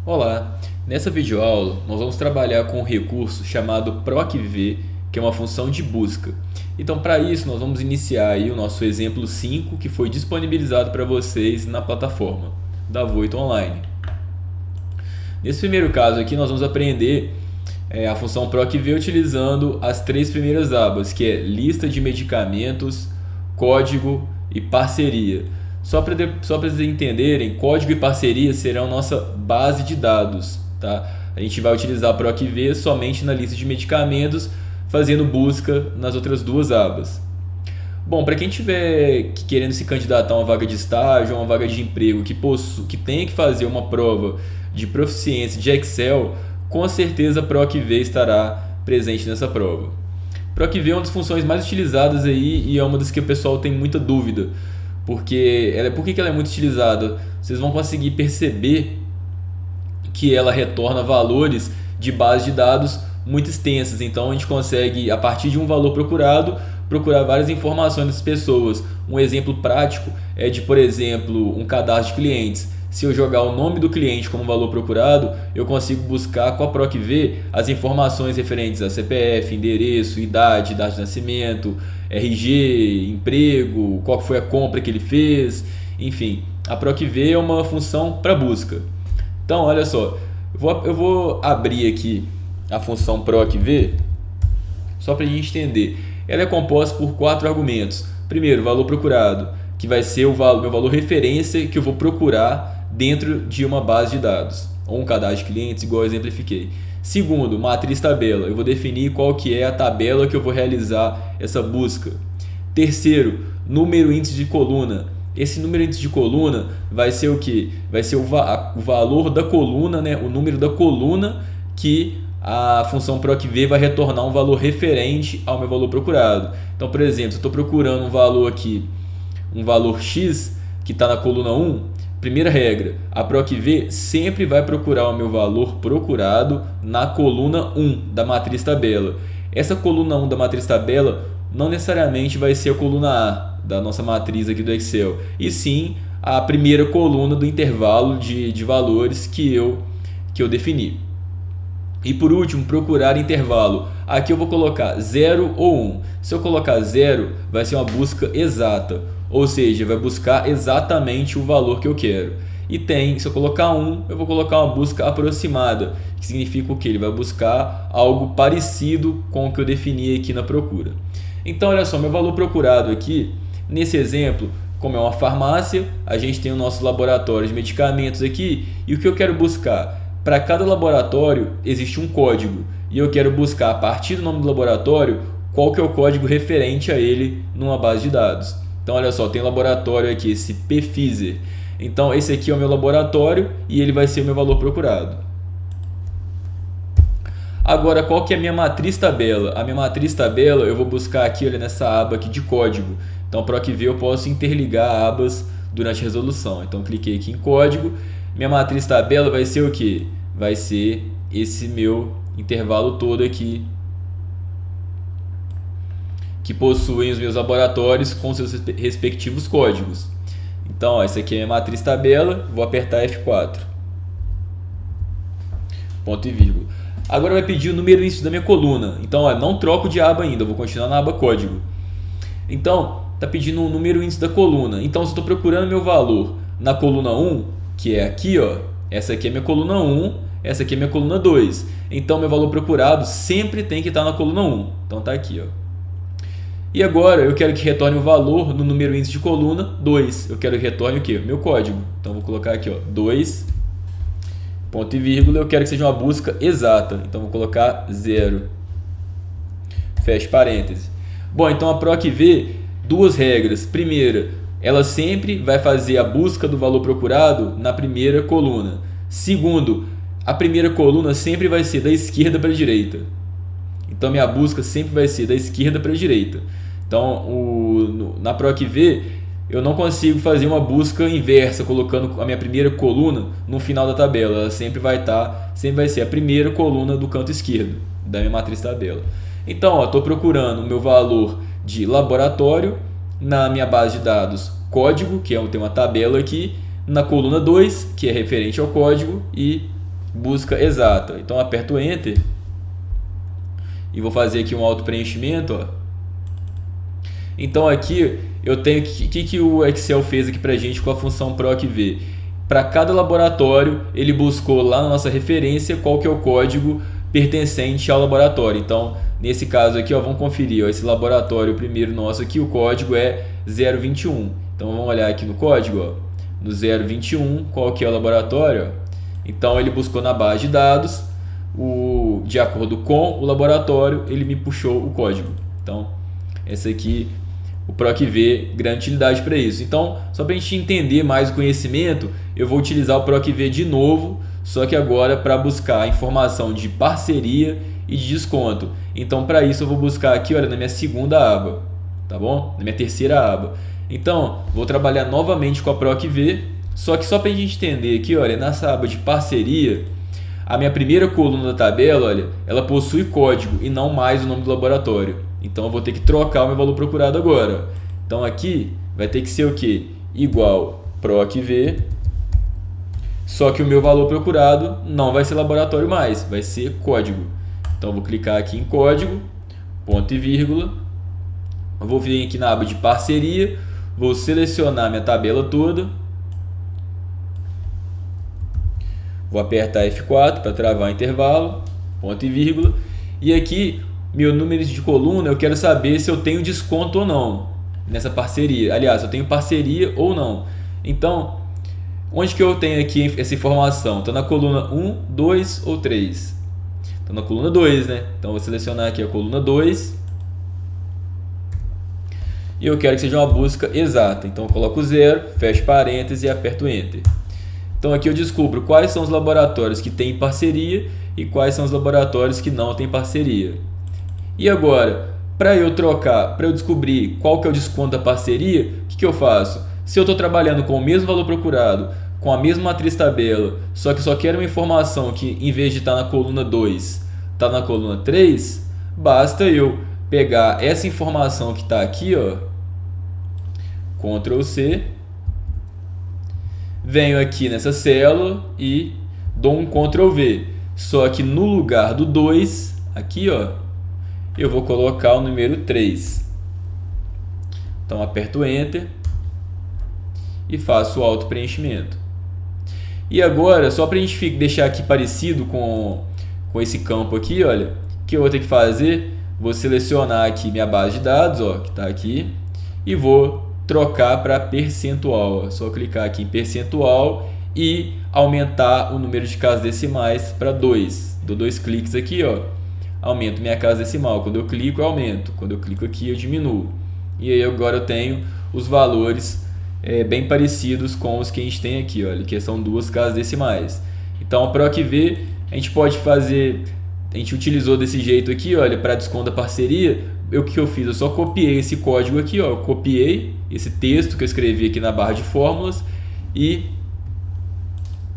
Olá, nessa videoaula nós vamos trabalhar com um recurso chamado procv, que é uma função de busca. Então, para isso, nós vamos iniciar aí o nosso exemplo 5, que foi disponibilizado para vocês na plataforma da Voito Online. Nesse primeiro caso aqui, nós vamos aprender a função procv utilizando as três primeiras abas, que é lista de medicamentos, código e parceria. Só para vocês entenderem, código e parceria serão nossa base de dados. Tá? A gente vai utilizar procv somente na lista de medicamentos, fazendo busca nas outras duas abas. Bom, para quem estiver querendo se candidatar a uma vaga de estágio ou uma vaga de emprego que tenha que fazer uma prova de proficiência de Excel, com certeza a procv estará presente nessa prova. Procv é uma das funções mais utilizadas aí e é uma das que o pessoal tem muita dúvida. Por que ela é muito utilizada? Vocês vão conseguir perceber que ela retorna valores de base de dados muito extensas. Então a gente consegue, a partir de um valor procurado, procurar várias informações das pessoas. Um exemplo prático é de, por exemplo, um cadastro de clientes. Se eu jogar o nome do cliente como valor procurado, eu consigo buscar com a procv as informações referentes a CPF, endereço, idade, data de nascimento, RG, emprego, qual foi a compra que ele fez, enfim. A procv é uma função para busca. Então, olha só, eu vou abrir aqui a função procv só para a gente entender. Ela é composta por 4 argumentos. Primeiro, valor procurado, que vai ser meu valor referência que eu vou procurar dentro de uma base de dados, ou um cadastro de clientes, igual eu exemplifiquei. Segundo, matriz tabela, eu vou definir qual que é a tabela que eu vou realizar essa busca. Terceiro, número índice de coluna. Esse número índice de coluna vai ser o que? Vai ser o valor da coluna, né? O número da coluna que a função procv vai retornar um valor referente ao meu valor procurado. Então, por exemplo, se eu estou procurando um valor aqui, um valor x que está na coluna 1, primeira regra, a procv sempre vai procurar o meu valor procurado na coluna 1 da matriz tabela. Essa coluna 1 da matriz tabela não necessariamente vai ser a coluna A da nossa matriz aqui do Excel, e sim a primeira coluna do intervalo de valores que eu defini. E por último, procurar intervalo. Aqui eu vou colocar 0 ou 1. Se eu colocar 0, vai ser uma busca exata, ou seja, vai buscar exatamente o valor que eu quero. E se eu colocar 1, eu vou colocar uma busca aproximada, que significa o que? Ele vai buscar algo parecido com o que eu defini aqui na procura. Então, olha só, meu valor procurado aqui, nesse exemplo, como é uma farmácia, a gente tem o nosso laboratório de medicamentos aqui, e o que eu quero buscar? Para cada laboratório existe um código, e eu quero buscar a partir do nome do laboratório qual que é o código referente a ele numa base de dados. Então, olha só, tem laboratório aqui, esse Pfizer. Então, esse aqui é o meu laboratório e ele vai ser o meu valor procurado. Agora, qual que é a minha matriz tabela? A minha matriz tabela eu vou buscar aqui, olha, nessa aba aqui de código. Então, procv eu posso interligar abas durante a resolução. Então, cliquei aqui em código. Minha matriz tabela vai ser o que? Vai ser esse meu intervalo todo aqui, que possuem os meus laboratórios com seus respectivos códigos. Então, ó, essa aqui é a minha matriz tabela, vou apertar F4. Ponto e vírgula. Agora vai pedir o número índice da minha coluna. Então, ó, não troco de aba ainda, vou continuar na aba código. Então, está pedindo o número índice da coluna. Então, se eu estou procurando meu valor na coluna 1, que é aqui, ó, essa aqui é minha coluna 1, essa aqui é minha coluna 2. Então, meu valor procurado sempre tem que estar na coluna 1. Então, está aqui, ó. E agora eu quero que retorne o valor no número índice de coluna 2. Eu quero que retorne o quê? Meu código. Então vou colocar aqui, ó, 2, ponto e vírgula. Eu quero que seja uma busca exata. Então vou colocar 0. Feche parênteses. Bom, então a procv, duas regras. Primeira, ela sempre vai fazer a busca do valor procurado na primeira coluna. Segundo, a primeira coluna sempre vai ser da esquerda para a direita. Então, minha busca sempre vai ser da esquerda para a direita. Então, na procv, eu não consigo fazer uma busca inversa, colocando a minha primeira coluna no final da tabela. Ela sempre vai ser a primeira coluna do canto esquerdo da minha matriz tabela. Então, estou procurando o meu valor de laboratório na minha base de dados código, que tem uma tabela aqui, na coluna 2, que é referente ao código, e busca exata. Então aperto Enter e vou fazer aqui um auto preenchimento, ó. Então aqui eu tenho que o Excel fez aqui pra gente com a função PROC-V. Para cada laboratório ele buscou lá na nossa referência qual que é o código pertencente ao laboratório. Então nesse caso aqui, ó, vamos conferir, ó, esse laboratório primeiro nosso aqui, o código é 021. Então vamos olhar aqui no código, ó, no 021, qual que é o laboratório, ó. Então ele buscou na base de dados, de acordo com o laboratório, ele me puxou o código. Então esse aqui, o PROC-V, grande utilidade para isso. Então, só para a gente entender mais o conhecimento, eu vou utilizar o PROC-V de novo, só que agora para buscar informação de parceria e de desconto. Então, para isso eu vou buscar aqui, olha, na minha segunda aba, tá bom? Na minha terceira aba. Então, vou trabalhar novamente com a PROC-V, só que só para a gente entender aqui, olha, nessa aba de parceria, a minha primeira coluna da tabela, olha, ela possui código e não mais o nome do laboratório. Então eu vou ter que trocar o meu valor procurado agora. Então aqui vai ter que ser o que? Igual PROC-V, só que o meu valor procurado não vai ser laboratório mais, vai ser código. Então eu vou clicar aqui em código, ponto e vírgula. Eu vou vir aqui na aba de parceria, vou selecionar minha tabela toda. Vou apertar F4 para travar o intervalo, ponto e vírgula. E aqui, meu número de coluna, eu quero saber se eu tenho desconto ou não nessa parceria. Aliás, eu tenho parceria ou não. Então, onde que eu tenho aqui essa informação? Está na coluna 1, 2 ou 3? Está na coluna 2, né? Então, eu vou selecionar aqui a coluna 2. E eu quero que seja uma busca exata. Então, eu coloco 0, fecho parênteses e aperto Enter. Então, aqui eu descubro quais são os laboratórios que têm parceria e quais são os laboratórios que não têm parceria. E agora, para eu trocar, para eu descobrir qual que é o desconto da parceria, o que eu faço? Se eu estou trabalhando com o mesmo valor procurado, com a mesma matriz tabela, só que só quero uma informação que em vez de estar na coluna 2, está na coluna 3, basta eu pegar essa informação que está aqui, ó, Ctrl C, venho aqui nessa célula e dou um Ctrl V. Só que no lugar do 2, aqui, ó, eu vou colocar o número 3. Então aperto Enter e faço o auto preenchimento. E agora, só para a gente deixar aqui parecido com esse campo aqui, olha, o que eu vou ter que fazer? Vou selecionar aqui minha base de dados, ó, que está aqui, e vou trocar para percentual. É só clicar aqui em percentual e aumentar o número de casas decimais para 2. Dou 2 cliques aqui, ó, aumento minha casa decimal. Quando eu clico, eu aumento. Quando eu clico aqui, eu diminuo. E aí agora eu tenho os valores bem parecidos com os que a gente tem aqui, olha, que são 2 casas decimais. Então, o PROC-V a gente pode fazer, a gente utilizou desse jeito aqui, olha, para desconto da parceria. O que eu fiz? Eu só copiei esse código aqui, ó, eu copiei esse texto que eu escrevi aqui na barra de fórmulas e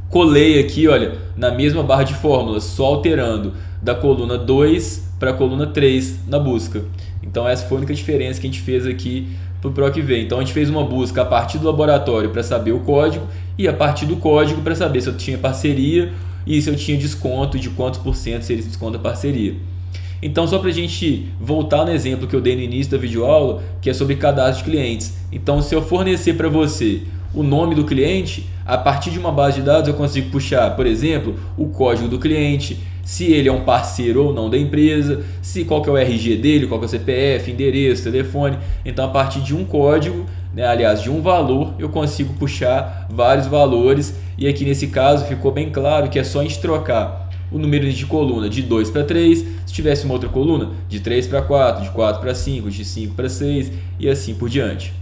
colei aqui, olha, na mesma barra de fórmulas, só alterando da coluna 2 para a coluna 3 na busca. Então essa foi a única diferença que a gente fez aqui para o PROC-V. Então a gente fez uma busca a partir do laboratório para saber o código e a partir do código para saber se eu tinha parceria e se eu tinha desconto, de quantos por cento seria esse desconto da parceria. Então, só para a gente voltar no exemplo que eu dei no início da videoaula, que é sobre cadastro de clientes. Então, se eu fornecer para você o nome do cliente, a partir de uma base de dados eu consigo puxar, por exemplo, o código do cliente, se ele é um parceiro ou não da empresa, qual que é o RG dele, qual que é o CPF, endereço, telefone. Então, a partir de um código, né, aliás, de um valor, eu consigo puxar vários valores. E aqui nesse caso ficou bem claro que é só a gente trocar o número de coluna de 2 para 3, se tivesse uma outra coluna, de 3 para 4, de 4 para 5, de 5 para 6 e assim por diante.